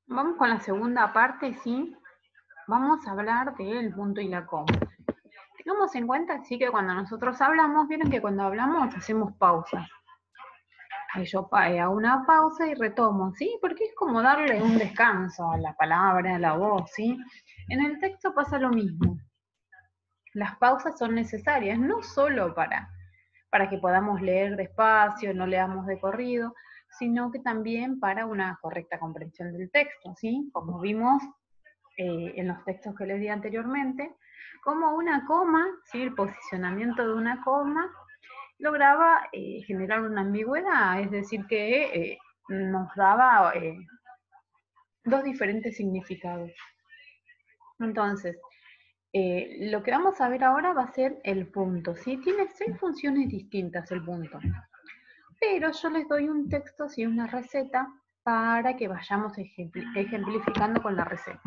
Vamos con la segunda parte, ¿sí? Vamos a hablar del punto y la coma. Tengamos en cuenta, sí, que cuando nosotros hablamos, vieron que cuando hablamos hacemos pausas. Ahí yo hago una pausa y retomo, ¿sí? Porque es como darle un descanso a la palabra, a la voz, ¿sí? En el texto pasa lo mismo. Las pausas son necesarias, no solo para que podamos leer despacio, no leamos de corrido, sino que también para una correcta comprensión del texto, ¿sí? Como vimos en los textos que les di anteriormente, como una coma, ¿sí? El posicionamiento de una coma lograba generar una ambigüedad, es decir, que nos daba dos diferentes significados. Entonces, lo que vamos a ver ahora va a ser el punto, ¿sí? Tiene 6 funciones distintas el punto, pero yo les doy un texto, ¿sí? Una receta para que vayamos ejemplificando con la receta.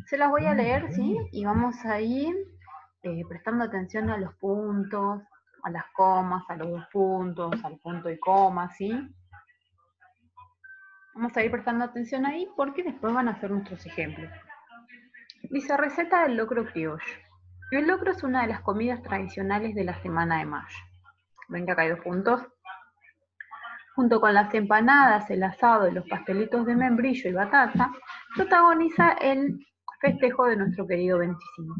Se las voy a leer, ¿sí? Y vamos a ir prestando atención a los puntos, a las comas, a los dos puntos, al punto y coma, ¿sí? Vamos a ir prestando atención ahí porque después van a ser nuestros ejemplos. Dice receta del locro criollo. El locro es una de las comidas tradicionales de la Semana de Mayo. Ven que acá hay dos puntos. Junto con las empanadas, el asado y los pastelitos de membrillo y batata, protagoniza el festejo de nuestro querido 25.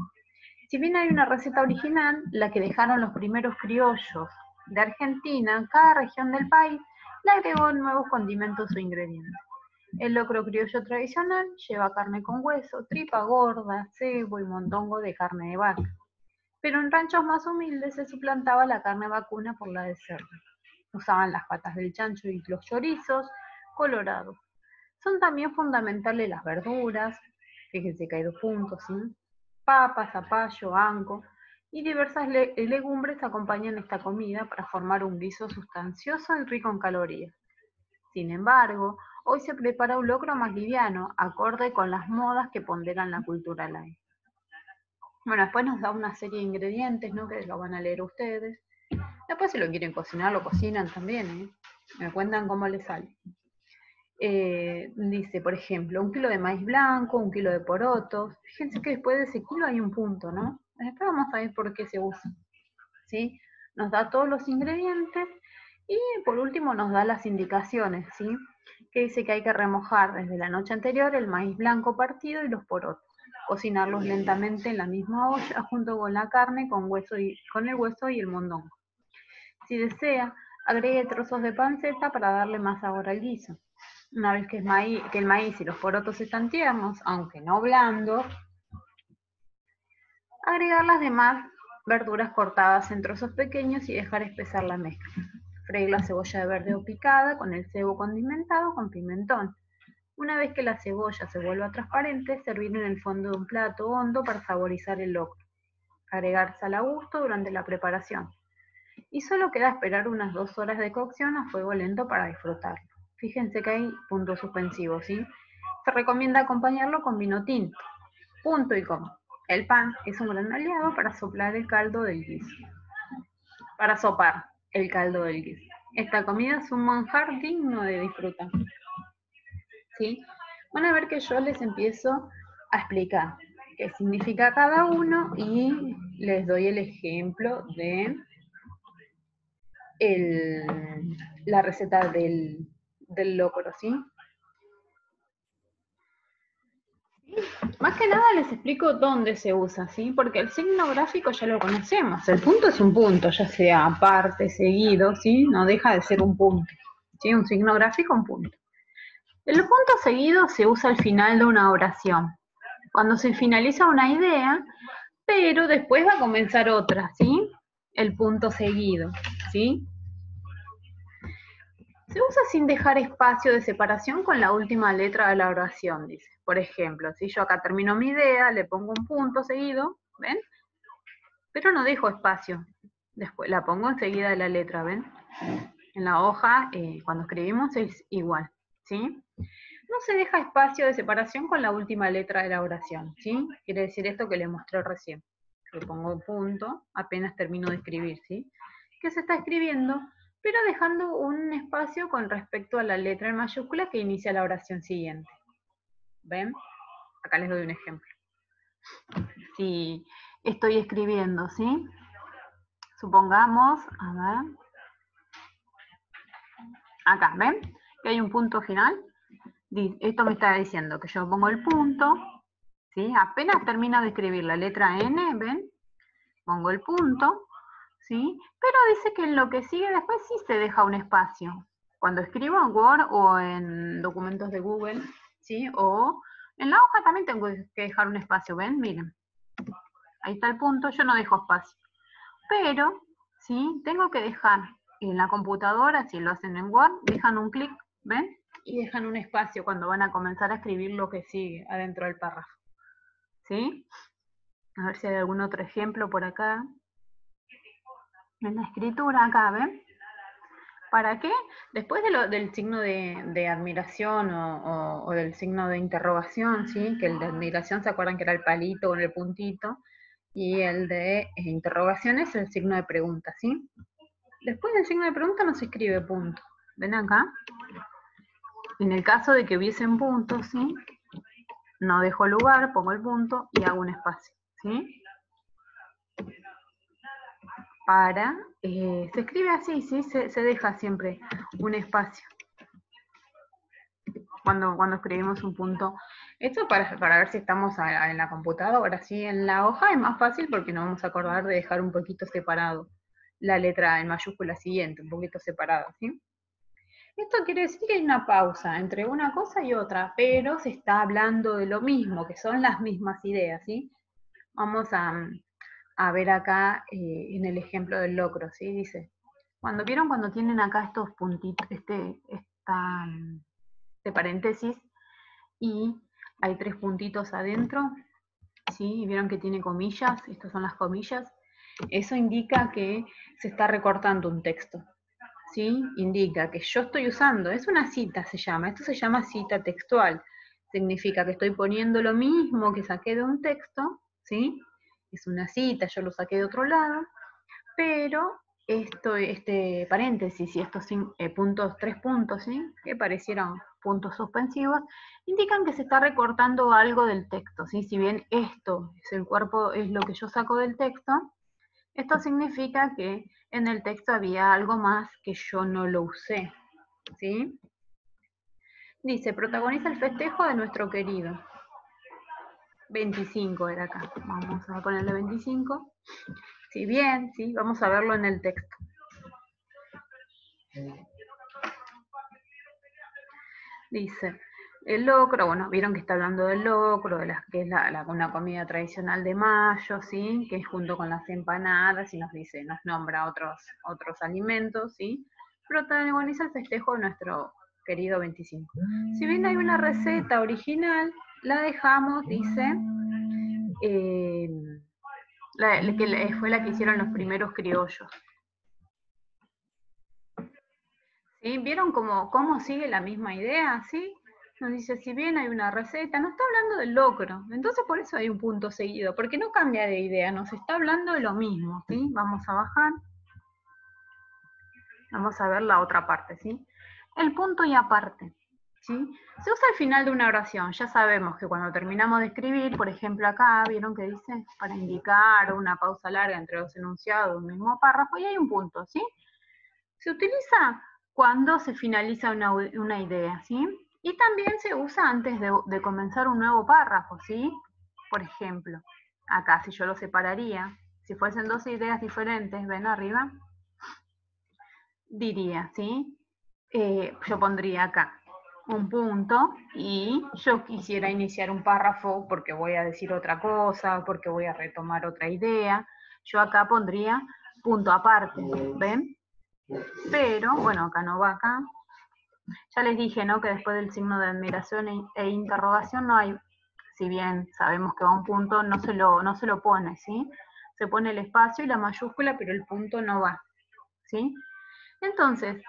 Si bien hay una receta original, la que dejaron los primeros criollos de Argentina, cada región del país le agregó nuevos condimentos o ingredientes. El locro criollo tradicional lleva carne con hueso, tripa gorda, cebo y mondongo de carne de vaca. Pero en ranchos más humildes se suplantaba la carne vacuna por la de cerdo. Usaban las patas del chancho y los chorizos colorados. Son también fundamentales las verduras, fíjense que hay dos puntos, ¿sí? Papa, zapallo, anco y diversas legumbres acompañan esta comida para formar un guiso sustancioso y rico en calorías. Sin embargo, hoy se prepara un locro más liviano, acorde con las modas que ponderan la cultura light. Bueno, después nos da una serie de ingredientes, ¿no? Que lo van a leer ustedes. Después si lo quieren cocinar, lo cocinan también, ¿eh? Me cuentan cómo les sale. Dice, por ejemplo, 1 kilo de maíz blanco, 1 kilo de porotos. Fíjense que después de ese kilo hay un punto, ¿no? Después vamos a ver por qué se usa, ¿sí? Nos da todos los ingredientes y por último nos da las indicaciones, ¿sí? Que dice que hay que remojar desde la noche anterior el maíz blanco partido y los porotos. Cocinarlos lentamente en la misma olla junto con la carne con el hueso y el mondongo. Si desea, agregue trozos de panceta para darle más sabor al guiso. Una vez que el maíz y los porotos están tiernos, aunque no blandos, agregar las demás verduras cortadas en trozos pequeños y dejar espesar la mezcla. Freír la cebolla verde o picada con el cebo condimentado con pimentón. Una vez que la cebolla se vuelva transparente, servir en el fondo de un plato hondo para saborizar el locro. Agregar sal a gusto durante la preparación. Y solo queda esperar unas 2 horas de cocción a fuego lento para disfrutarlo. Fíjense que hay puntos suspensivos, ¿sí? Se recomienda acompañarlo con vino tinto. Punto y coma. El pan es un gran aliado para soplar el caldo del guiso. Para sopar el caldo del guiso. Esta comida es un manjar digno de disfrutar, ¿sí? Van a ver que yo les empiezo a explicar qué significa cada uno y les doy el ejemplo de la receta del locro, ¿sí? Más que nada les explico dónde se usa, ¿sí? Porque el signo gráfico ya lo conocemos. El punto es un punto, ya sea aparte, seguido, ¿sí? No deja de ser un punto, ¿sí? Un signo gráfico, un punto. El punto seguido se usa al final de una oración, cuando se finaliza una idea, pero después va a comenzar otra, ¿sí? El punto seguido, ¿sí? Se usa sin dejar espacio de separación con la última letra de la oración, dice. Por ejemplo, si yo acá termino mi idea, le pongo un punto seguido, ¿ven? Pero no dejo espacio. Después la pongo enseguida de la letra, ¿ven? En la hoja, cuando escribimos es igual, ¿sí? No se deja espacio de separación con la última letra de la oración, ¿sí? Quiere decir esto que le mostré recién. Le pongo un punto, apenas termino de escribir, ¿sí? ¿Qué se está escribiendo? pero dejando un espacio con respecto a la letra en mayúscula que inicia la oración siguiente. ¿Ven? Acá les doy un ejemplo. Si estoy escribiendo, ¿sí? Supongamos, a ver, acá, ¿ven? Que hay un punto final. Esto me está diciendo que yo pongo el punto, ¿sí? Apenas termino de escribir la letra N, ¿ven? Pongo el punto, ¿sí? Pero dice que en lo que sigue después sí se deja un espacio. Cuando escribo en Word o en documentos de Google, ¿sí? O en la hoja también tengo que dejar un espacio, ¿ven? Miren. Ahí está el punto, yo no dejo espacio. Pero, ¿sí? Tengo que dejar en la computadora, si lo hacen en Word, dejan un clic, ¿ven? Y dejan un espacio cuando van a comenzar a escribir lo que sigue adentro del párrafo. ¿Sí? A ver si hay algún otro ejemplo por acá. En la escritura acá, ¿ven? ¿Para qué? Después del signo de admiración o del signo de interrogación, ¿sí? Que el de admiración, ¿se acuerdan que era el palito con el puntito? Y el de interrogación es el signo de pregunta, ¿sí? Después del signo de pregunta no se escribe punto. ¿Ven acá? En el caso de que hubiesen puntos, ¿sí? No dejo lugar, pongo el punto y hago un espacio, ¿sí? Se escribe así, ¿sí? Se deja siempre un espacio cuando escribimos un punto. Esto para ver si estamos en la computadora, ¿sí? En la hoja es más fácil porque nos vamos a acordar de dejar un poquito separado la letra en mayúscula siguiente, un poquito separado, ¿sí? Esto quiere decir que hay una pausa entre una cosa y otra, pero se está hablando de lo mismo, que son las mismas ideas, ¿sí? Vamos a ver acá en el ejemplo del locro, ¿sí? Dice, cuando tienen acá estos puntitos, este paréntesis, y hay 3 puntitos adentro, ¿sí? ¿Vieron que tiene comillas? Estas son las comillas. Eso indica que se está recortando un texto, ¿sí? Indica que yo estoy usando, es una cita se llama, esto se llama cita textual. Significa que estoy poniendo lo mismo que saqué de un texto, ¿sí? Es una cita, yo lo saqué de otro lado, pero este paréntesis y estos puntos, 3 puntos, ¿sí? Que parecieron puntos suspensivos, indican que se está recortando algo del texto, ¿sí? Si bien esto es el cuerpo, es lo que yo saco del texto, esto significa que en el texto había algo más que yo no lo usé, ¿sí? Dice, protagoniza el festejo de nuestro querido. 25 era acá. Vamos a ponerle 25. Si bien, ¿sí? Vamos a verlo en el texto. Dice, el locro, bueno, vieron que está hablando del locro, que es una comida tradicional de mayo, ¿sí? Que es junto con las empanadas y nos nombra otros alimentos, ¿sí? Protagoniza el festejo de nuestro querido 25. Si bien hay una receta original, la dejamos, dice, que fue la que hicieron los primeros criollos. ¿Sí? ¿Vieron cómo sigue la misma idea? ¿Sí? Nos dice, si bien hay una receta, no está hablando del locro, entonces por eso hay un punto seguido, porque no cambia de idea, nos está hablando de lo mismo, ¿sí? Vamos a bajar, vamos a ver la otra parte, ¿sí? El punto y aparte, ¿sí? Se usa al final de una oración, ya sabemos que cuando terminamos de escribir, por ejemplo acá, ¿vieron que dice? Para indicar una pausa larga entre dos enunciados de un mismo párrafo, y hay un punto, ¿sí? Se utiliza cuando se finaliza una idea, ¿sí? Y también se usa antes de comenzar un nuevo párrafo, ¿sí? Por ejemplo, acá si yo lo separaría, si fuesen dos ideas diferentes, ven arriba, diría, ¿sí? Yo pondría acá un punto y yo quisiera iniciar un párrafo porque voy a decir otra cosa, porque voy a retomar otra idea. Yo acá pondría punto aparte, ¿ven? Pero, bueno, acá no va acá. Ya les dije, ¿no? Que después del signo de admiración e interrogación no hay, si bien sabemos que va un punto, no se lo pone, ¿sí? Se pone el espacio y la mayúscula, pero el punto no va, ¿sí? Entonces,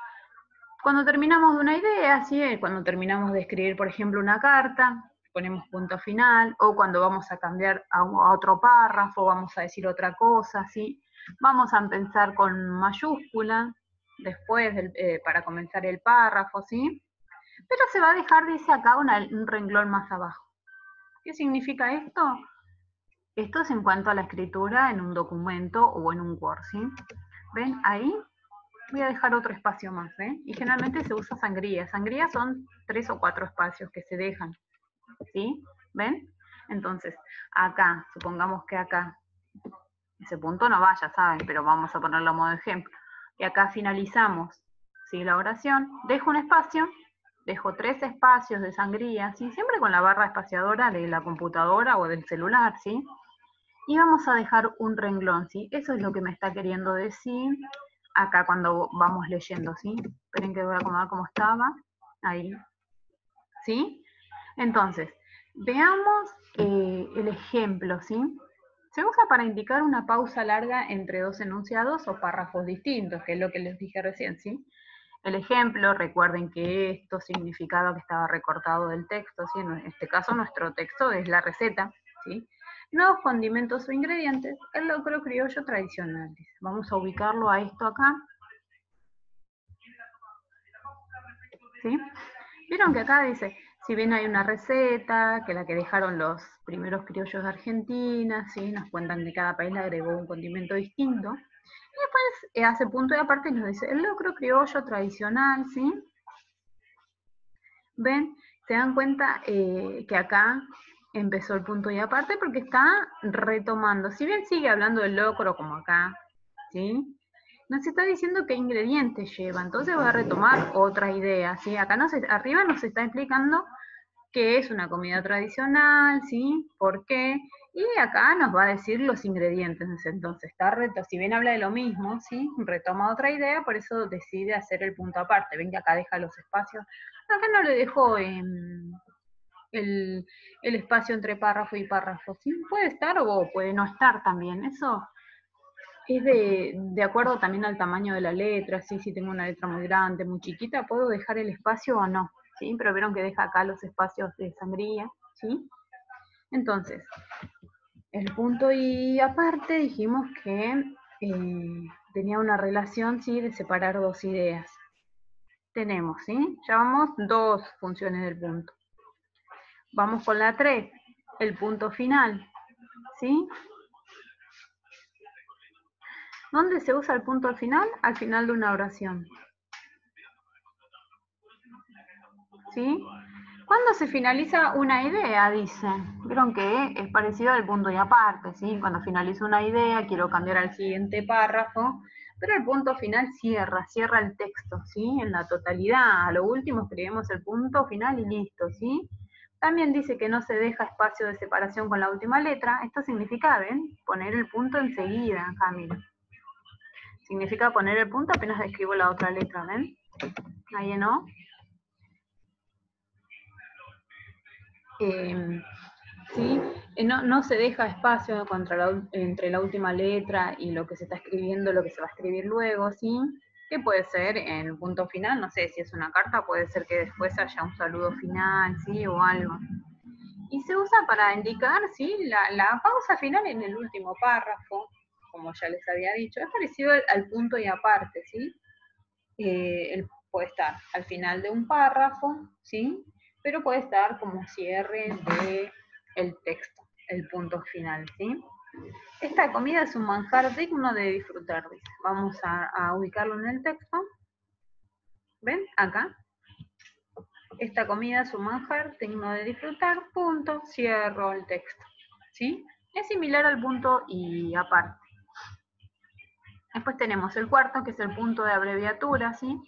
cuando terminamos de una idea, ¿sí? Cuando terminamos de escribir, por ejemplo, una carta, ponemos punto final, o cuando vamos a cambiar a otro párrafo, vamos a decir otra cosa, ¿sí? Vamos a empezar con mayúscula, después para comenzar el párrafo, ¿sí? Pero se va a dejar, dice acá, un renglón más abajo. ¿Qué significa esto? Esto es en cuanto a la escritura en un documento o en un Word, ¿sí? ¿Ven? Ahí voy a dejar otro espacio más, ¿ven? Y generalmente se usa sangría. Sangría son 3 o 4 espacios que se dejan, ¿sí? ¿Ven? Entonces, acá, supongamos que acá, ese punto no va, ya saben, pero vamos a ponerlo a modo de ejemplo. Y acá finalizamos, ¿sí? La oración, dejo un espacio, dejo 3 espacios de sangría, ¿sí? Siempre con la barra espaciadora de la computadora o del celular, ¿sí? Y vamos a dejar un renglón, ¿sí? Eso es lo que me está queriendo decir acá cuando vamos leyendo, ¿sí? Esperen que voy a acomodar como estaba. Ahí. ¿Sí? Entonces, veamos el ejemplo, ¿sí? Se usa para indicar una pausa larga entre dos enunciados o párrafos distintos, que es lo que les dije recién, ¿sí? El ejemplo, recuerden que esto significaba que estaba recortado del texto, ¿sí? En este caso nuestro texto es la receta, ¿sí? Nuevos condimentos o ingredientes, el locro criollo tradicional. Vamos a ubicarlo a esto acá. ¿Sí? Vieron que acá dice, si bien hay una receta, que la que dejaron los primeros criollos de Argentina, ¿sí? Nos cuentan que cada país le agregó un condimento distinto. Y después hace punto y aparte y nos dice, el locro criollo tradicional, ¿sí? ¿Ven? Se dan cuenta que acá empezó el punto y aparte porque está retomando. Si bien sigue hablando del locro como acá, ¿sí? Nos está diciendo qué ingredientes lleva, entonces va a retomar otra idea, ¿sí? Acá arriba nos está explicando qué es una comida tradicional, ¿sí? ¿Por qué? Y acá nos va a decir los ingredientes, entonces si bien habla de lo mismo, ¿sí? Retoma otra idea, por eso decide hacer el punto aparte. Ven que acá deja los espacios. Acá no le dejo el espacio entre párrafo y párrafo, ¿sí? Puede estar o puede no estar también, eso es de acuerdo también al tamaño de la letra, ¿sí? Si tengo una letra muy grande, muy chiquita, puedo dejar el espacio o no, ¿sí? Pero vieron que deja acá los espacios de sangría, ¿sí? Entonces, el punto y aparte dijimos que tenía una relación, ¿sí? De separar dos ideas. Tenemos, ¿sí? Llamamos dos funciones del punto. Vamos con la 3, el punto final, ¿sí? ¿Dónde se usa el punto al final? Al final de una oración. ¿Sí? ¿Cuándo se finaliza una idea? Dicen. Vieron que es parecido al punto y aparte, ¿sí? Cuando finalizo una idea, quiero cambiar al siguiente párrafo, pero el punto final cierra el texto, ¿sí? En la totalidad. A lo último escribimos el punto final y listo, ¿sí? También dice que no se deja espacio de separación con la última letra. Esto significa, ¿ven? Poner el punto enseguida, acá, miren. Significa poner el punto apenas escribo la otra letra, ¿ven? Ahí, ¿no? ¿Sí? No se deja espacio entre la última letra y lo que se está escribiendo, lo que se va a escribir luego, ¿sí? Que puede ser en el punto final, no sé si es una carta, puede ser que después haya un saludo final, ¿sí? O algo. Y se usa para indicar, ¿sí? La pausa final en el último párrafo, como ya les había dicho, es parecido al punto y aparte, ¿sí? Puede estar al final de un párrafo, ¿sí? Pero puede estar como cierre del texto, el punto final, ¿sí? Esta comida es un manjar digno de disfrutar, dice. Vamos a ubicarlo en el texto. ¿Ven? Acá. Esta comida es un manjar digno de disfrutar, punto, cierro el texto, ¿sí? Es similar al punto y aparte. Después tenemos el cuarto, que es el punto de abreviatura, ¿sí?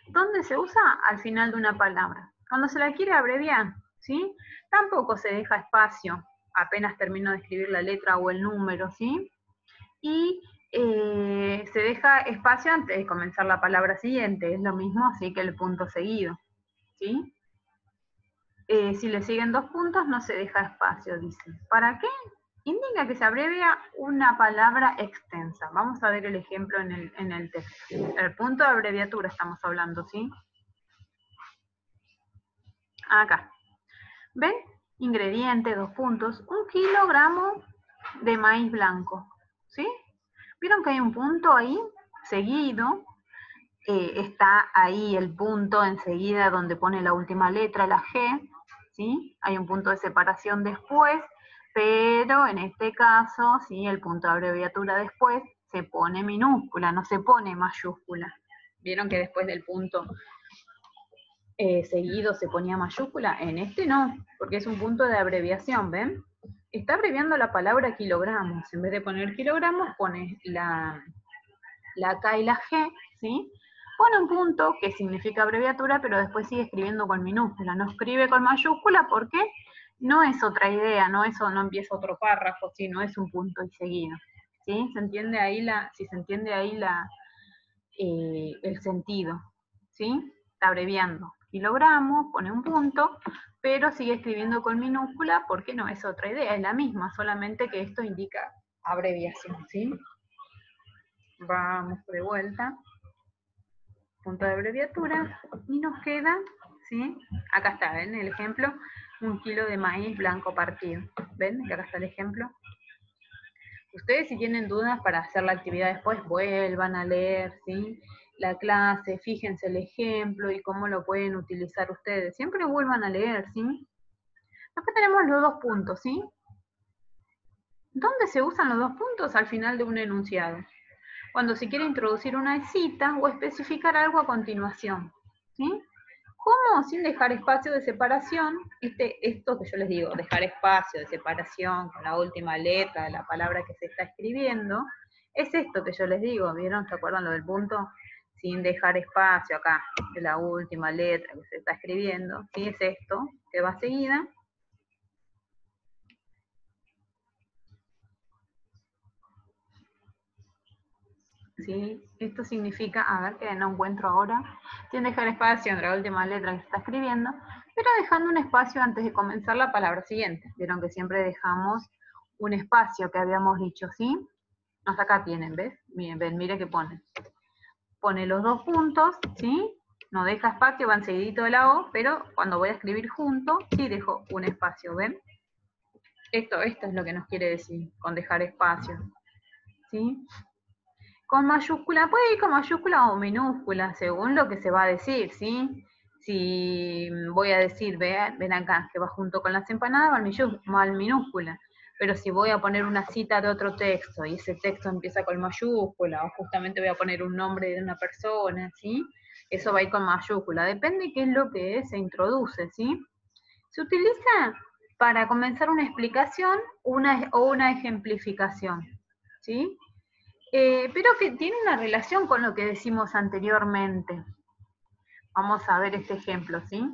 ¿Dónde se usa? Al final de una palabra. Cuando se la quiere abreviar, ¿sí? Tampoco se deja espacio, apenas termino de escribir la letra o el número, ¿sí? Y se deja espacio antes de comenzar la palabra siguiente, es lo mismo así que el punto seguido, ¿sí? Si le siguen dos puntos no se deja espacio, dice. ¿Para qué? Indica que se abrevia una palabra extensa. Vamos a ver el ejemplo en el texto. El punto de abreviatura estamos hablando, ¿sí? Acá. ¿Ven? Ingrediente, 2 puntos. 1 kilogramo de maíz blanco, ¿sí? ¿Vieron que hay un punto ahí? Seguido. está ahí el punto enseguida donde pone la última letra, la G, ¿sí? Hay un punto de separación después, pero en este caso, ¿sí? El punto de abreviatura después se pone minúscula, no se pone mayúscula. ¿Vieron que después del punto seguido se ponía mayúscula? En este no, porque es un punto de abreviación, ¿ven? Está abreviando la palabra kilogramos. En vez de poner kilogramos, pone la K y la G, ¿sí? Pone un punto que significa abreviatura, pero después sigue escribiendo con minúscula. No escribe con mayúscula porque no es otra idea, no empieza otro párrafo, ¿sí? No es un punto y seguido. ¿Sí? ¿Se entiende ahí si se entiende ahí el sentido? ¿Sí? Está abreviando kilogramos, pone un punto, pero sigue escribiendo con minúscula porque no es otra idea, es la misma, solamente que esto indica abreviación, ¿sí? Vamos de vuelta. Punto de abreviatura. Y nos queda, ¿sí? Acá está, ¿ven? El ejemplo, 1 kilo de maíz blanco partido. ¿Ven? Que acá está el ejemplo. Ustedes si tienen dudas para hacer la actividad después, vuelvan a leer, ¿sí? La clase, fíjense el ejemplo y cómo lo pueden utilizar ustedes. Siempre vuelvan a leer, ¿sí? Acá tenemos los 2 puntos, ¿sí? ¿Dónde se usan los 2 puntos? Al final de un enunciado. Cuando se quiere introducir una cita o especificar algo a continuación, ¿sí? ¿Cómo? Sin dejar espacio de separación, esto que yo les digo, dejar espacio de separación con la última letra de la palabra que se está escribiendo, es esto que yo les digo, ¿vieron? ¿Se acuerdan lo del punto? Sin dejar espacio acá de la última letra que se está escribiendo, ¿sí? Es esto que va seguida. ¿Sí? Esto significa, a ver que no encuentro ahora, sin dejar espacio entre la última letra que se está escribiendo, pero dejando un espacio antes de comenzar la palabra siguiente. Vieron que siempre dejamos un espacio que habíamos dicho, ¿sí? Hasta acá tienen, ¿ves? Miren, mire que pone. Pone los 2 puntos, ¿sí? No deja espacio, van seguidito de la O, pero cuando voy a escribir junto, sí dejo un espacio, ¿ven? Esto es lo que nos quiere decir con dejar espacio, ¿sí? Con mayúscula, puede ir con mayúscula o minúscula, según lo que se va a decir, ¿sí? Si voy a decir, ven acá, que va junto con las empanadas, va en minúscula. Pero si voy a poner una cita de otro texto y ese texto empieza con mayúscula, o justamente voy a poner un nombre de una persona, ¿sí? Eso va a ir con mayúscula. Depende qué es lo que se introduce, ¿sí? Se utiliza para comenzar una explicación o una ejemplificación, ¿sí? Pero que tiene una relación con lo que decimos anteriormente. Vamos a ver este ejemplo, ¿sí?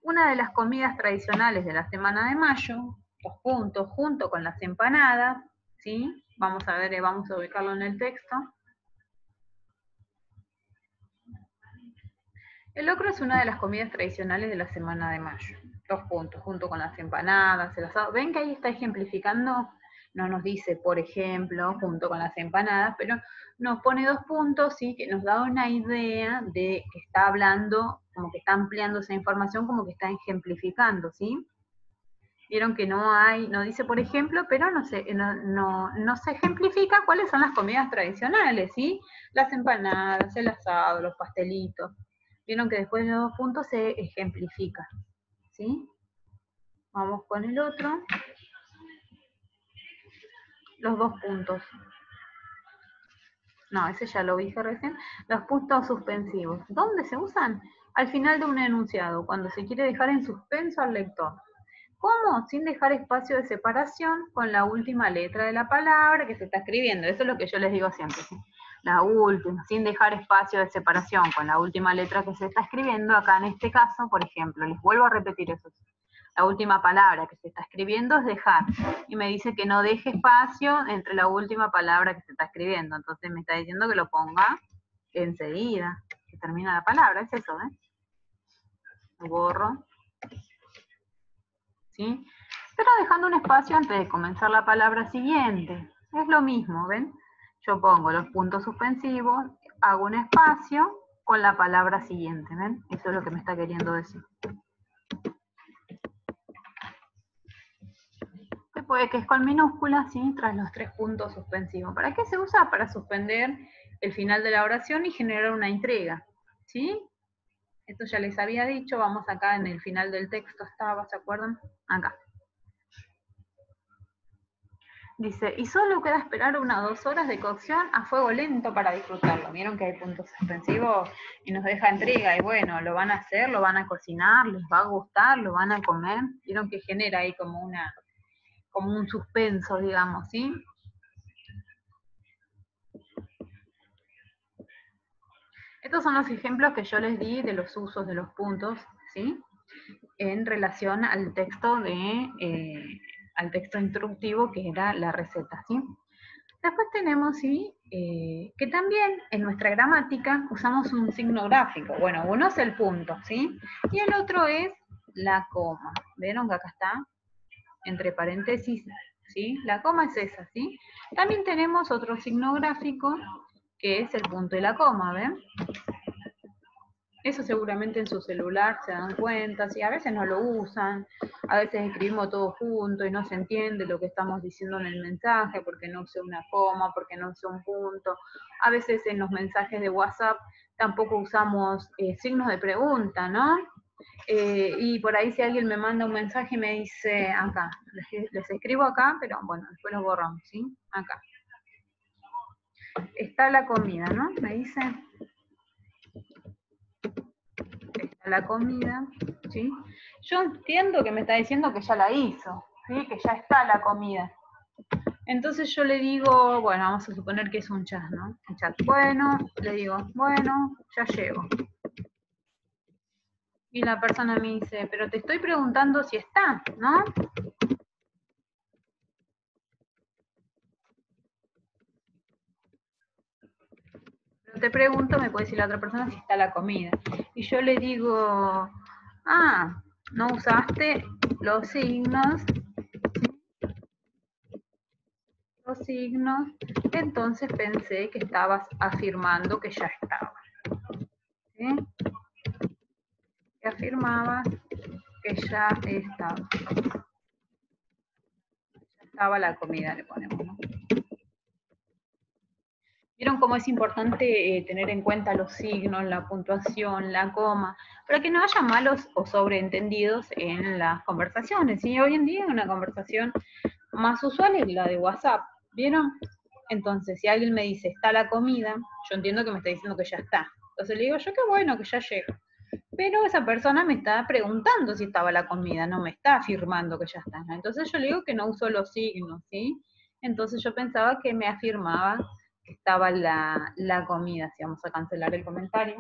Una de las comidas tradicionales de la semana de mayo, 2 puntos, junto con las empanadas, ¿sí? Vamos a ver, vamos a ubicarlo en el texto. El locro es una de las comidas tradicionales de la semana de mayo. 2 puntos, junto con las empanadas, el asado. ¿Ven que ahí está ejemplificando? No nos dice, por ejemplo, junto con las empanadas, pero nos pone 2 puntos, ¿sí? Que nos da una idea de que está hablando, como que está ampliando esa información, como que está ejemplificando, ¿sí? Vieron que no dice por ejemplo, pero no se ejemplifica cuáles son las comidas tradicionales, ¿sí? Las empanadas, el asado, los pastelitos. Vieron que después de los 2 puntos se ejemplifica, ¿sí? Vamos con el otro. Los 2 puntos. No, ese ya lo dije recién. Los puntos suspensivos. ¿Dónde se usan? Al final de un enunciado, cuando se quiere dejar en suspenso al lector. ¿Cómo? Sin dejar espacio de separación con la última letra de la palabra que se está escribiendo. Eso es lo que yo les digo siempre, ¿sí? La última, sin dejar espacio de separación con la última letra que se está escribiendo. Acá en este caso, por ejemplo, les vuelvo a repetir eso. La última palabra que se está escribiendo es dejar. Y me dice que no deje espacio entre la última palabra que se está escribiendo. Entonces me está diciendo que lo ponga enseguida, que termina la palabra. Es eso, ¿eh? Lo borro. ¿Sí? Pero dejando un espacio antes de comenzar la palabra siguiente. Es lo mismo, ¿ven? Yo pongo los puntos suspensivos, hago un espacio con la palabra siguiente, ¿ven? Eso es lo que me está queriendo decir. Puede que es con minúsculas, ¿sí? Tras los 3 puntos suspensivos. ¿Para qué se usa? Para suspender el final de la oración y generar una intriga, ¿sí? Esto ya les había dicho, vamos acá en el final del texto estaba, ¿se acuerdan? Acá. Dice, y solo queda esperar 1 o 2 horas de cocción a fuego lento para disfrutarlo. Vieron que hay puntos suspensivos y nos deja intriga, y bueno, lo van a hacer, lo van a cocinar, les va a gustar, lo van a comer. Vieron que genera ahí como un suspenso, digamos, ¿sí? Estos son los ejemplos que yo les di de los usos de los puntos, ¿sí? En relación al texto al texto instructivo que era la receta, ¿sí? Después tenemos, ¿sí? Que también en nuestra gramática usamos un signo gráfico. Bueno, uno es el punto, ¿sí? Y el otro es la coma. ¿Vieron que acá está? Entre paréntesis, ¿sí? La coma es esa, ¿sí? También tenemos otro signo gráfico que es el punto y la coma, ¿ven? Eso seguramente en su celular se dan cuenta, ¿sí? A veces no lo usan, a veces escribimos todo junto y no se entiende lo que estamos diciendo en el mensaje porque no usa una coma, porque no usa un punto. A veces en los mensajes de WhatsApp tampoco usamos signos de pregunta, ¿no? Y por ahí si alguien me manda un mensaje y me dice acá, les escribo acá, pero bueno, después lo borramos, ¿sí? Acá. Está la comida, ¿no? Me dice... Está la comida, ¿sí? Yo entiendo que me está diciendo que ya la hizo, ¿sí? Que ya está la comida. Entonces yo le digo, bueno, vamos a suponer que es un chat, ¿no? Un chat, bueno, le digo, bueno, ya llego. Y la persona me dice, pero te estoy preguntando si está, ¿no? Pero te pregunto, me puede decir la otra persona si está la comida. Y yo le digo, ah, no usaste los signos, entonces pensé que estabas afirmando que ya estaba. ¿Sí? Que afirmabas que ya estaba. Ya estaba la comida, le ponemos, ¿no? ¿Vieron cómo es importante tener en cuenta los signos, la puntuación, la coma, para que no haya malos o sobreentendidos en las conversaciones? ¿Sí? Hoy en día una conversación más usual es la de WhatsApp, ¿vieron? Entonces, si alguien me dice, está la comida, yo entiendo que me está diciendo que ya está. Entonces le digo, yo qué bueno que ya llega. Pero esa persona me está preguntando si estaba la comida, no me está afirmando que ya está, ¿no? Entonces yo le digo que no uso los signos, ¿sí? Entonces yo pensaba que me afirmaba que estaba la comida, si vamos a cancelar el comentario.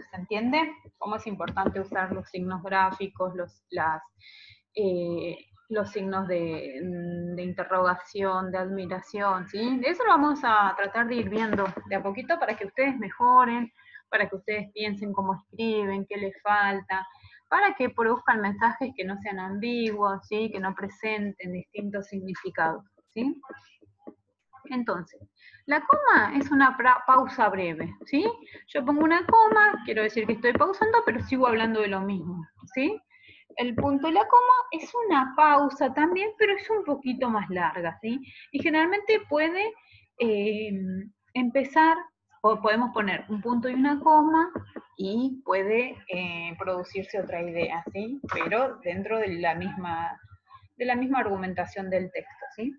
¿Se entiende? Cómo es importante usar los signos gráficos, los signos de interrogación, de admiración, ¿sí? De eso lo vamos a tratar de ir viendo de a poquito para que ustedes mejoren, para que ustedes piensen cómo escriben, qué les falta, para que produzcan mensajes que no sean ambiguos, ¿sí? Que no presenten distintos significados, ¿sí? Entonces, la coma es una pausa breve, ¿sí? Yo pongo una coma, quiero decir que estoy pausando, pero sigo hablando de lo mismo, ¿sí? El punto y la coma es una pausa también, pero es un poquito más larga, ¿sí? Y generalmente puede empezar, o podemos poner un punto y una coma, y puede producirse otra idea, ¿sí? Pero dentro de la misma argumentación del texto, ¿sí?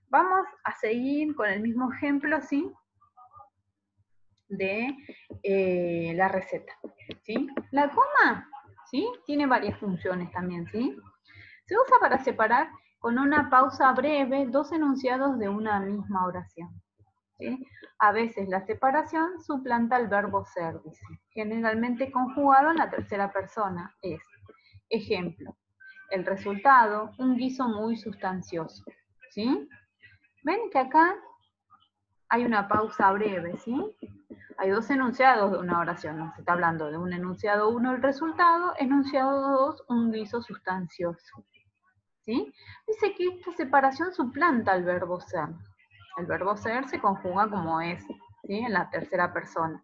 Vamos a seguir con el mismo ejemplo, ¿sí? De la receta, ¿sí? La coma, ¿sí? Tiene varias funciones también, ¿sí? Se usa para separar con una pausa breve dos enunciados de una misma oración, ¿sí? A veces la separación suplanta el verbo ser, dice, generalmente conjugado en la tercera persona. Es, ejemplo, el resultado, un guiso muy sustancioso, ¿sí? Ven que acá hay una pausa breve, ¿sí? Hay dos enunciados de una oración, ¿no? Se está hablando de un enunciado 1 el resultado, enunciado 2 un guiso sustancioso, ¿sí? Dice que esta separación suplanta al verbo ser. El verbo ser se conjuga como es, ¿sí? En la tercera persona.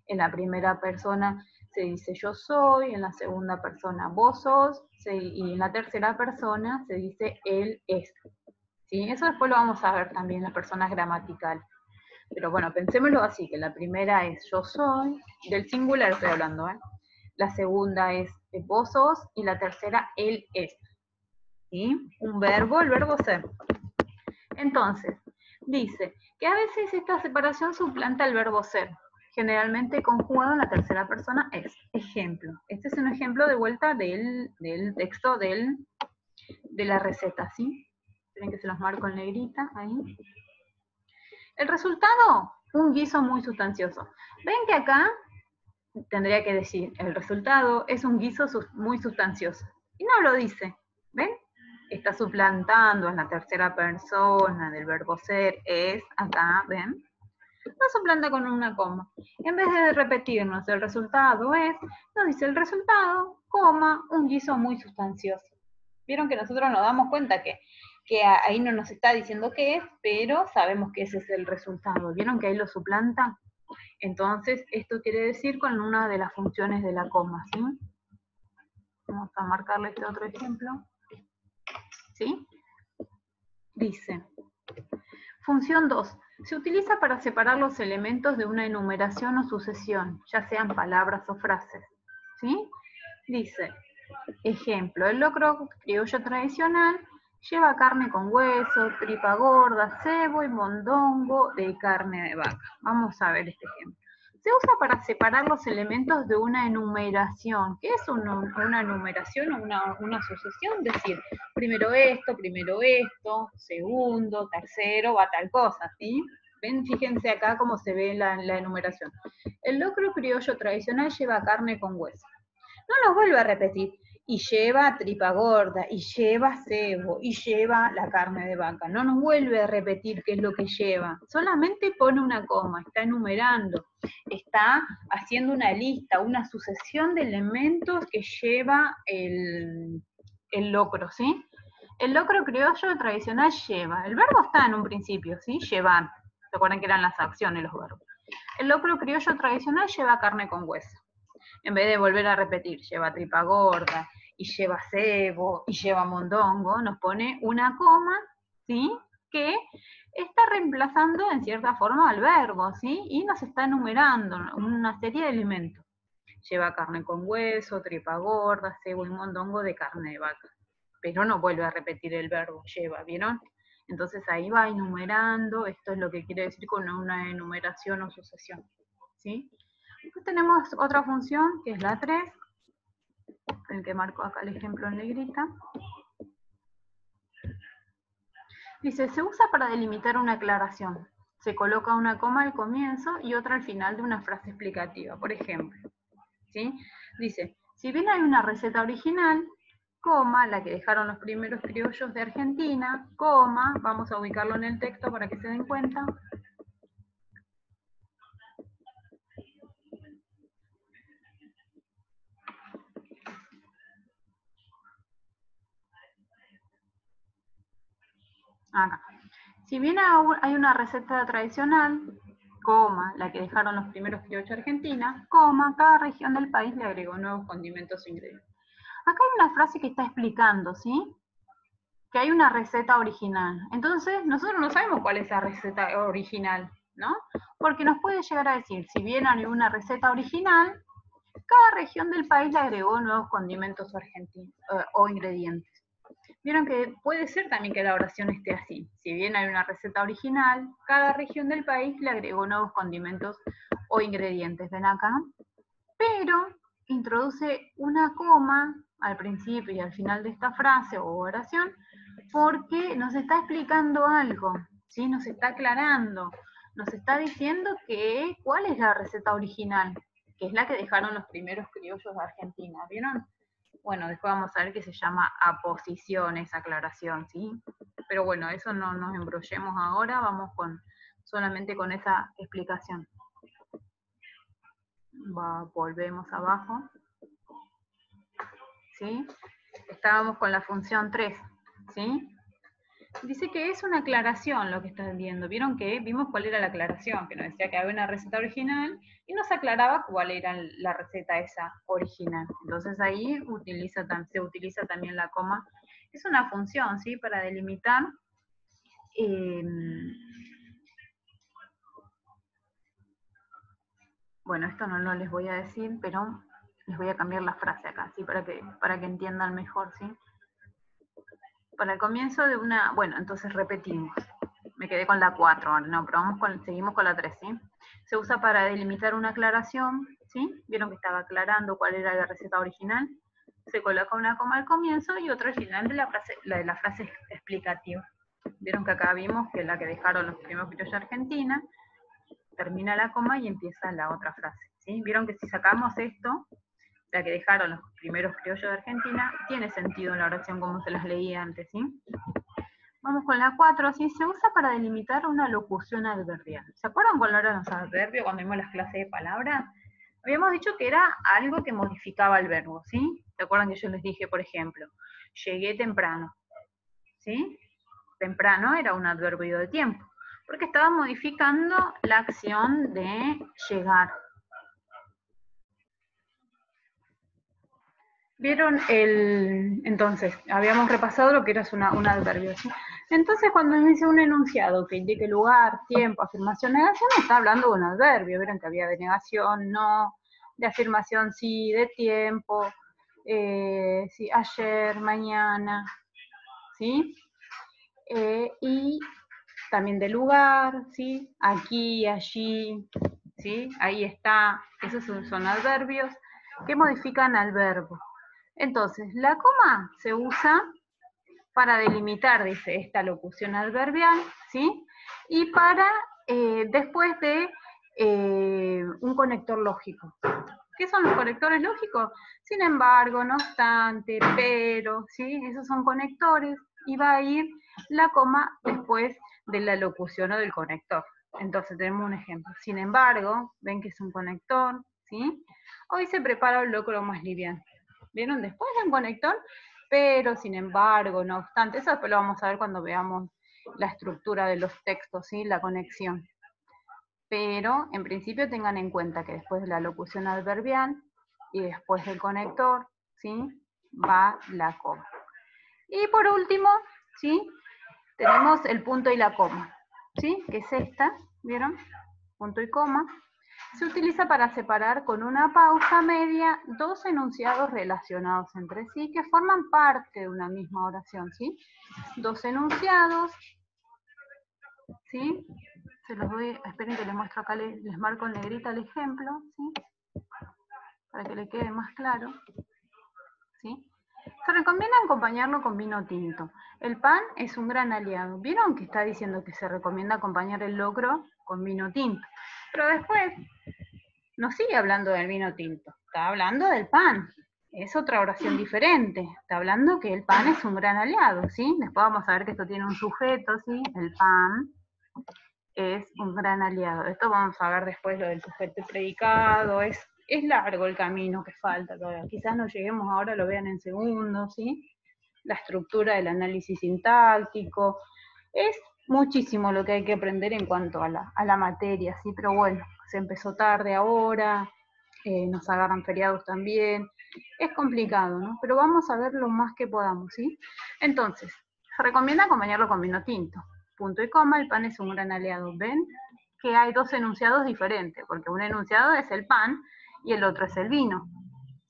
En la primera persona se dice yo soy, en la segunda persona vos sos, y en la tercera persona se dice él es, ¿sí? Eso después lo vamos a ver también en las personas gramaticales. Pero bueno, pensémoslo así, que la primera es yo soy, del singular estoy hablando, ¿eh? La segunda es vos sos, y la tercera él es. ¿Sí? Un verbo, el verbo ser. Entonces, dice que a veces esta separación suplanta el verbo ser, generalmente conjugado en la tercera persona es. Ejemplo. Este es un ejemplo de vuelta del texto de la receta, ¿sí? Esperen que se los marco en negrita, ahí. El resultado, un guiso muy sustancioso. Ven que acá tendría que decir, el resultado es un guiso muy sustancioso. Y no lo dice, ¿ven? Está suplantando en la tercera persona del verbo ser, es, acá, ¿ven? Lo suplanta con una coma. En vez de repetirnos el resultado es, nos dice el resultado, coma, un guiso muy sustancioso. Vieron que nosotros nos damos cuenta que ahí no nos está diciendo qué es, pero sabemos que ese es el resultado. ¿Vieron que ahí lo suplanta? Entonces, esto quiere decir con una de las funciones de la coma, ¿sí? Vamos a marcarle este otro ejemplo. ¿Sí? Dice, función 2. Se utiliza para separar los elementos de una enumeración o sucesión, ya sean palabras o frases. ¿Sí? Dice, ejemplo, el locro criollo tradicional lleva carne con hueso, tripa gorda, cebo y mondongo de carne de vaca. Vamos a ver este ejemplo. Se usa para separar los elementos de una enumeración. ¿Qué es una enumeración o una sucesión? Decir, primero esto, segundo, tercero, va tal cosa, ¿sí? Ven, fíjense acá cómo se ve la enumeración. El locro criollo tradicional lleva carne con hueso. No nos vuelve a repetir, y lleva tripa gorda, y lleva cebo, y lleva la carne de vaca. No nos vuelve a repetir qué es lo que lleva, solamente pone una coma, está enumerando, está haciendo una lista, una sucesión de elementos que lleva el locro, ¿sí? El locro criollo tradicional lleva, el verbo está en un principio, ¿sí? Llevar, ¿se acuerdan que eran las acciones los verbos? El locro criollo tradicional lleva carne con hueso. En vez de volver a repetir, lleva tripa gorda, y lleva cebo, y lleva mondongo, nos pone una coma, ¿sí? Que está reemplazando en cierta forma al verbo, ¿sí? Y nos está enumerando una serie de elementos. Lleva carne con hueso, tripa gorda, cebo y mondongo de carne de vaca. Pero no vuelve a repetir el verbo, lleva, ¿vieron? Entonces ahí va enumerando, esto es lo que quiere decir con una enumeración o sucesión, ¿sí? Después tenemos otra función, que es la 3, el que marco acá el ejemplo en negrita. Dice, se usa para delimitar una aclaración. Se coloca una coma al comienzo y otra al final de una frase explicativa. Por ejemplo, ¿sí? Dice, si bien hay una receta original, coma, la que dejaron los primeros criollos de Argentina, coma, vamos a ubicarlo en el texto para que se den cuenta. Acá. Si bien hay una receta tradicional, coma, la que dejaron los primeros criollos de Argentina, coma, cada región del país le agregó nuevos condimentos e ingredientes. Acá hay una frase que está explicando, ¿sí? Que hay una receta original. Entonces, nosotros no sabemos cuál es la receta original, ¿no? Porque nos puede llegar a decir, si bien hay una receta original, cada región del país le agregó nuevos condimentos o ingredientes. Vieron que puede ser también que la oración esté así. Si bien hay una receta original, cada región del país le agregó nuevos condimentos o ingredientes. ¿Ven acá? Pero introduce una coma al principio y al final de esta frase o oración porque nos está explicando algo, ¿sí? Nos está aclarando, nos está diciendo que cuál es la receta original, que es la que dejaron los primeros criollos de Argentina. ¿Vieron? Bueno, después vamos a ver que se llama aposición esa aclaración, ¿sí? Pero bueno, eso no nos embrollemos ahora, vamos solamente con esa explicación. Volvemos abajo, ¿sí? Estábamos con la función 3, ¿sí? Dice que es una aclaración lo que están viendo. Vieron que vimos cuál era la aclaración, que nos decía que había una receta original y nos aclaraba cuál era la receta esa original. Entonces ahí se utiliza también la coma. Es una función, ¿sí? Para delimitar Bueno, esto no lo les voy a decir, pero les voy a cambiar la frase acá, ¿sí? Para que entiendan mejor, ¿sí? Para el comienzo de una... Bueno, entonces repetimos. Me quedé con la 4, no, pero seguimos con la 3, ¿sí? Se usa para delimitar una aclaración, ¿sí? Vieron que estaba aclarando cuál era la receta original. Se coloca una coma al comienzo y otra al final de la frase explicativa. Vieron que acá vimos que la que dejaron los primeros criollos de Argentina termina la coma y empieza la otra frase, ¿sí? Vieron que si sacamos esto, la que dejaron los primeros criollos de Argentina, tiene sentido la oración como se las leí antes, ¿sí? Vamos con la 4, ¿sí? Se usa para delimitar una locución adverbial. ¿Se acuerdan cuándo eran los adverbios cuando vimos las clases de palabra? Habíamos dicho que era algo que modificaba el verbo, ¿sí? ¿Se acuerdan que yo les dije, por ejemplo, llegué temprano, ¿sí? Temprano era un adverbio de tiempo, porque estaba modificando la acción de llegar. ¿Vieron entonces, habíamos repasado lo que era un adverbio, ¿sí? Entonces, cuando dice un enunciado que indique lugar, tiempo, afirmación, negación, está hablando de un adverbio. Vieron que había de negación, no, de afirmación, sí, de tiempo, sí, ayer, mañana, ¿sí? Y también de lugar, ¿sí? Aquí, allí, ¿sí? Ahí está. Esos son adverbios que modifican al verbo. Entonces, la coma se usa para delimitar, dice, esta locución adverbial, ¿sí? Y para, después de un conector lógico. ¿Qué son los conectores lógicos? Sin embargo, no obstante, pero, ¿sí? Esos son conectores y va a ir la coma después de la locución o del conector. Entonces tenemos un ejemplo. Sin embargo, ven que es un conector, ¿sí? Hoy se prepara un locro más liviano. ¿Vieron? Después de un conector, pero sin embargo, no obstante. Eso después lo vamos a ver cuando veamos la estructura de los textos, ¿sí? La conexión. Pero en principio tengan en cuenta que después de la locución adverbial y después del conector, ¿sí? Va la coma. Y por último, ¿sí? Tenemos el punto y la coma, ¿sí? Que es esta, ¿vieron? Punto y coma. Se utiliza para separar con una pausa media dos enunciados relacionados entre sí que forman parte de una misma oración, ¿sí? Dos enunciados, ¿sí? Se los doy, esperen que les muestro acá, les marco en negrita el ejemplo, ¿sí? Para que le quede más claro, ¿sí? Se recomienda acompañarlo con vino tinto. El pan es un gran aliado. ¿Vieron que está diciendo que se recomienda acompañar el locro con vino tinto? Pero después no sigue hablando del vino tinto, está hablando del pan. Es otra oración diferente. Está hablando que el pan es un gran aliado, ¿sí? Después vamos a ver que esto tiene un sujeto, ¿sí? El pan es un gran aliado. Esto vamos a ver después lo del sujeto y predicado. Es largo el camino que falta todavía. Quizás no lleguemos ahora, lo vean en segundos, ¿sí? La estructura del análisis sintáctico. Es muchísimo lo que hay que aprender en cuanto a la materia, ¿sí? Pero bueno, se empezó tarde ahora, nos agarran feriados también. Es complicado, ¿no? Pero vamos a ver lo más que podamos, ¿sí? Entonces, se recomienda acompañarlo con vino tinto. Punto y coma, el pan es un gran aliado. ¿Ven? Que hay dos enunciados diferentes, porque un enunciado es el pan y el otro es el vino,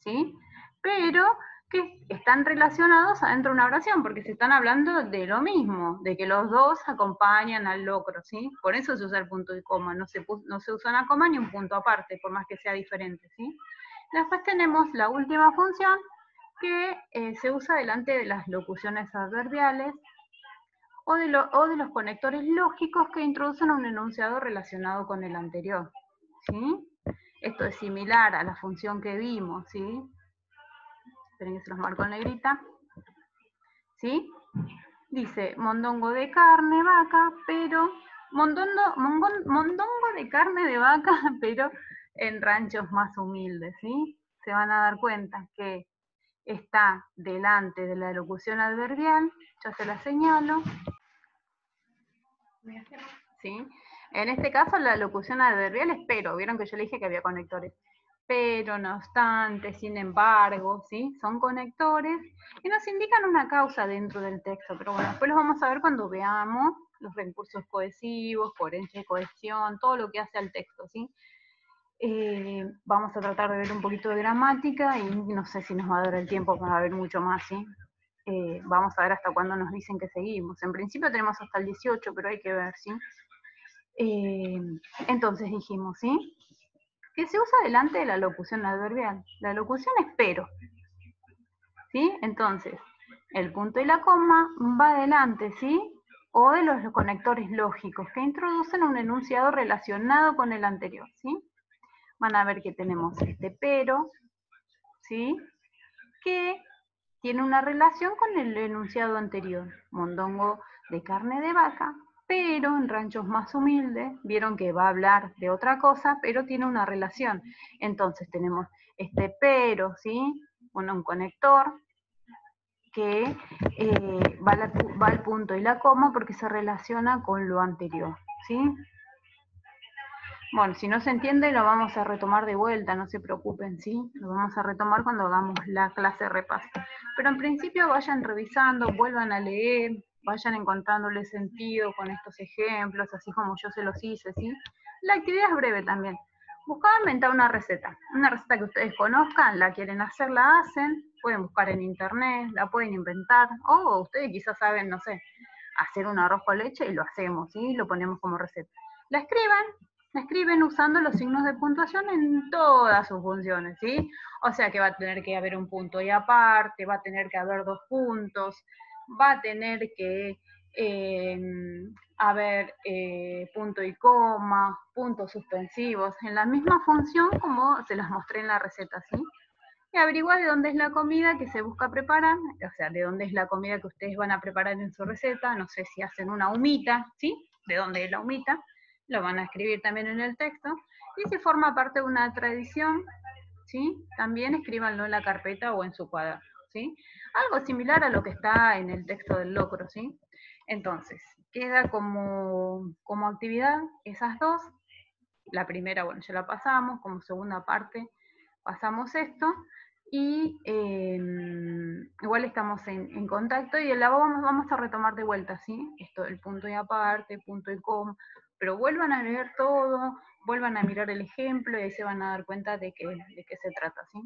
¿sí? Pero que están relacionados adentro de una oración, porque se están hablando de lo mismo, de que los dos acompañan al locro, ¿sí? Por eso se usa el punto y coma, no se usa una coma ni un punto aparte, por más que sea diferente, ¿sí? Después tenemos la última función, que se usa delante de las locuciones adverbiales, o de los conectores lógicos que introducen un enunciado relacionado con el anterior, ¿sí? Esto es similar a la función que vimos, ¿sí? Esperen que se los marco en negrita, ¿sí? Dice, mondongo de carne, vaca, pero... mondongo de carne de vaca, pero en ranchos más humildes, ¿sí? Se van a dar cuenta que está delante de la locución adverbial, ya se la señalo, ¿sí? En este caso la locución adverbial es pero, vieron que yo le dije que había conectores. Pero, no obstante, sin embargo, ¿sí? Son conectores y nos indican una causa dentro del texto. Pero bueno, después los vamos a ver cuando veamos los recursos cohesivos, coherencia y cohesión, todo lo que hace al texto, ¿sí? Vamos a tratar de ver un poquito de gramática y no sé si nos va a dar el tiempo para ver mucho más, ¿sí? Vamos a ver hasta cuándo nos dicen que seguimos. En principio tenemos hasta el 18, pero hay que ver, ¿sí? Entonces dijimos, ¿sí? Que se usa delante de la locución adverbial. La locución es pero, ¿sí? Entonces, el punto y la coma va adelante, ¿sí? O de los conectores lógicos que introducen un enunciado relacionado con el anterior, ¿sí? Van a ver que tenemos este pero, ¿sí? Que tiene una relación con el enunciado anterior. Mondongo de carne de vaca, pero en ranchos más humildes, vieron que va a hablar de otra cosa, pero tiene una relación. Entonces tenemos este pero, ¿sí? Un conector que va al punto y la coma porque se relaciona con lo anterior, ¿sí? Bueno, si no se entiende lo vamos a retomar de vuelta, no se preocupen, ¿sí? Lo vamos a retomar cuando hagamos la clase de repaso. Pero en principio vayan revisando, vuelvan a leer, vayan encontrándole sentido con estos ejemplos, así como yo se los hice, ¿sí? La actividad es breve también. Buscar inventar una receta que ustedes conozcan, la quieren hacer, la hacen, pueden buscar en internet, la pueden inventar, o ustedes quizás saben, no sé, hacer un arroz con leche y lo hacemos, ¿sí? Lo ponemos como receta. La escriben usando los signos de puntuación en todas sus funciones, ¿sí? O sea que va a tener que haber un punto y aparte, va a tener que haber 2 puntos, va a tener que haber punto y coma, puntos suspensivos, en la misma función como se las mostré en la receta, ¿sí? Y averiguar de dónde es la comida que se busca preparar, o sea, de dónde es la comida que ustedes van a preparar en su receta, no sé si hacen una humita, ¿sí? De dónde es la humita, lo van a escribir también en el texto, y si forma parte de una tradición, ¿sí? También escríbanlo en la carpeta o en su cuaderno, ¿sí? Algo similar a lo que está en el texto del locro, ¿sí? Entonces, queda como actividad esas dos. La primera, bueno, ya la pasamos, como segunda parte pasamos esto, y igual estamos en contacto y la vamos a retomar de vuelta, ¿sí? Esto, el punto y aparte, punto y coma, pero vuelvan a leer todo, vuelvan a mirar el ejemplo y ahí se van a dar cuenta de qué se trata, ¿sí?